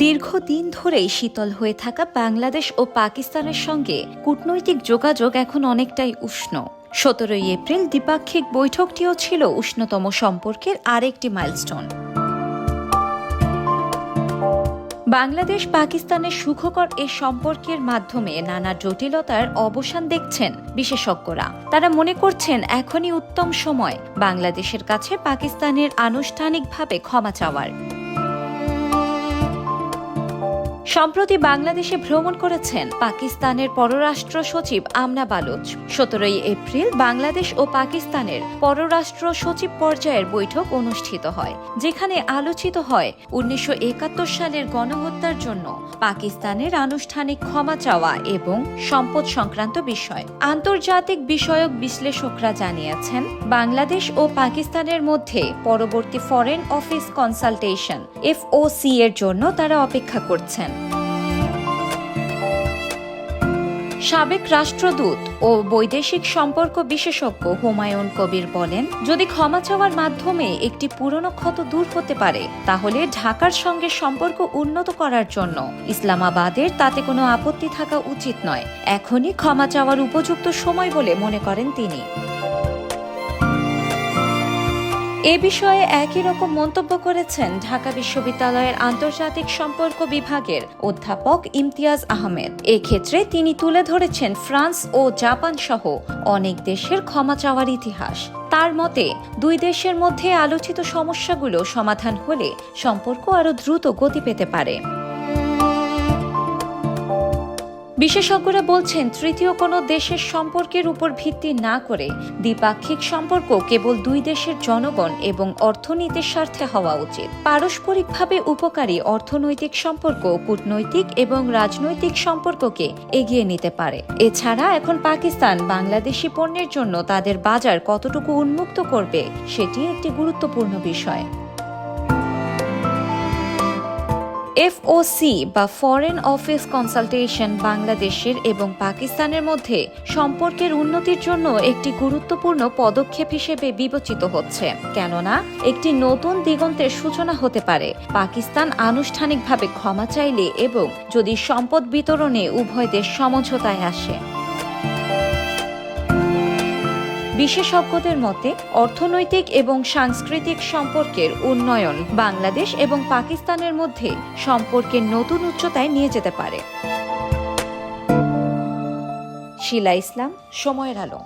দীর্ঘদিন ধরেই শীতল হয়ে থাকা বাংলাদেশ ও পাকিস্তানের সঙ্গে কূটনৈতিক যোগাযোগ এখন অনেকটাই উষ্ণ। 17 এপ্রিল দ্বিপাক্ষিক বৈঠকটিও ছিল উষ্ণতম সম্পর্কের আরেকটি মাইলস্টোন। বাংলাদেশ পাকিস্তানের সুখকর এ সম্পর্কের মাধ্যমে নানা জটিলতার অবসান দেখছেন বিশেষজ্ঞরা। তারা মনে করছেন এখনই উত্তম সময় বাংলাদেশের কাছে পাকিস্তানের আনুষ্ঠানিকভাবে ক্ষমা চাওয়ার। সম্প্রতি বাংলাদেশে ভ্রমণ করেছেন পাকিস্তানের পররাষ্ট্র সচিব আমনা বালুচ। 17 এপ্রিল বাংলাদেশ ও পাকিস্তানের পররাষ্ট্র সচিব পর্যায়ের বৈঠক অনুষ্ঠিত হয়, যেখানে আলোচিত হয় 1971 সালের গণহত্যার জন্য পাকিস্তানের আনুষ্ঠানিক ক্ষমা চাওয়া এবং সম্পদ সংক্রান্ত বিষয়। আন্তর্জাতিক বিষয়ক বিশ্লেষকরা জানিয়েছেন, বাংলাদেশ ও পাকিস্তানের মধ্যে পরবর্তী ফরেন অফিস কনসালটেশন (FOC) এর জন্য তারা অপেক্ষা করছেন। সাবেক রাষ্ট্রদূত ও বৈদেশিক সম্পর্ক বিশেষজ্ঞ হুমায়ুন কবির বলেন, যদি ক্ষমা চাওয়ার মাধ্যমে একটি পুরনো ক্ষত দূর হতে পারে, তাহলে ঢাকার সঙ্গে সম্পর্ক উন্নত করার জন্য ইসলামাবাদের তাতে কোনো আপত্তি থাকা উচিত নয়। এখনই ক্ষমা চাওয়ার উপযুক্ত সময় বলে মনে করেন তিনি। এ বিষয়ে একই রকম মন্তব্য করেছেন ঢাকা বিশ্ববিদ্যালয়ের আন্তর্জাতিক সম্পর্ক বিভাগের অধ্যাপক ইমতিয়াজ আহমেদ। এক্ষেত্রে তিনি তুলে ধরেছেন ফ্রান্স ও জাপান সহ অনেক দেশের ক্ষমা চাওয়ার ইতিহাস। তার মতে, দুই দেশের মধ্যে আলোচিত সমস্যাগুলো সমাধান হলে সম্পর্ক আরও দ্রুত গতি পেতে পারে। বিশেষজ্ঞরা বলছেন, তৃতীয় কোনো দেশের সম্পর্কের উপর ভিত্তি না করে দ্বিপাক্ষিক সম্পর্ক কেবল দুই দেশের জনগণ এবং অর্থনীতির স্বার্থে হওয়া উচিত। পারস্পরিকভাবে উপকারী অর্থনৈতিক সম্পর্ক কূটনৈতিক এবং রাজনৈতিক সম্পর্ককে এগিয়ে নিতে পারে। এছাড়া এখন পাকিস্তান বাংলাদেশি পণ্যের জন্য তাদের বাজার কতটুকু উন্মুক্ত করবে, সেটি একটি গুরুত্বপূর্ণ বিষয়। FOC বা ফরেন অফিস কনসালটেশন বাংলাদেশের এবং পাকিস্তানের মধ্যে সম্পর্কের উন্নতির জন্য একটি গুরুত্বপূর্ণ পদক্ষেপ হিসেবে বিবেচিত হচ্ছে, কেননা একটি নতুন দিগন্তের সূচনা হতে পারে পাকিস্তান আনুষ্ঠানিকভাবে ক্ষমা চাইলে এবং যদি সম্পদ বিতরণে উভয় দেশ সমঝোতায় আসে। বিশেষজ্ঞদের মতে, অর্থনৈতিক এবং সাংস্কৃতিক সম্পর্কের উন্নয়ন বাংলাদেশ এবং পাকিস্তানের মধ্যে সম্পর্কের নতুন উচ্চতায় নিয়ে যেতে পারে। শিলা ইসলাম, সময়ের আলো।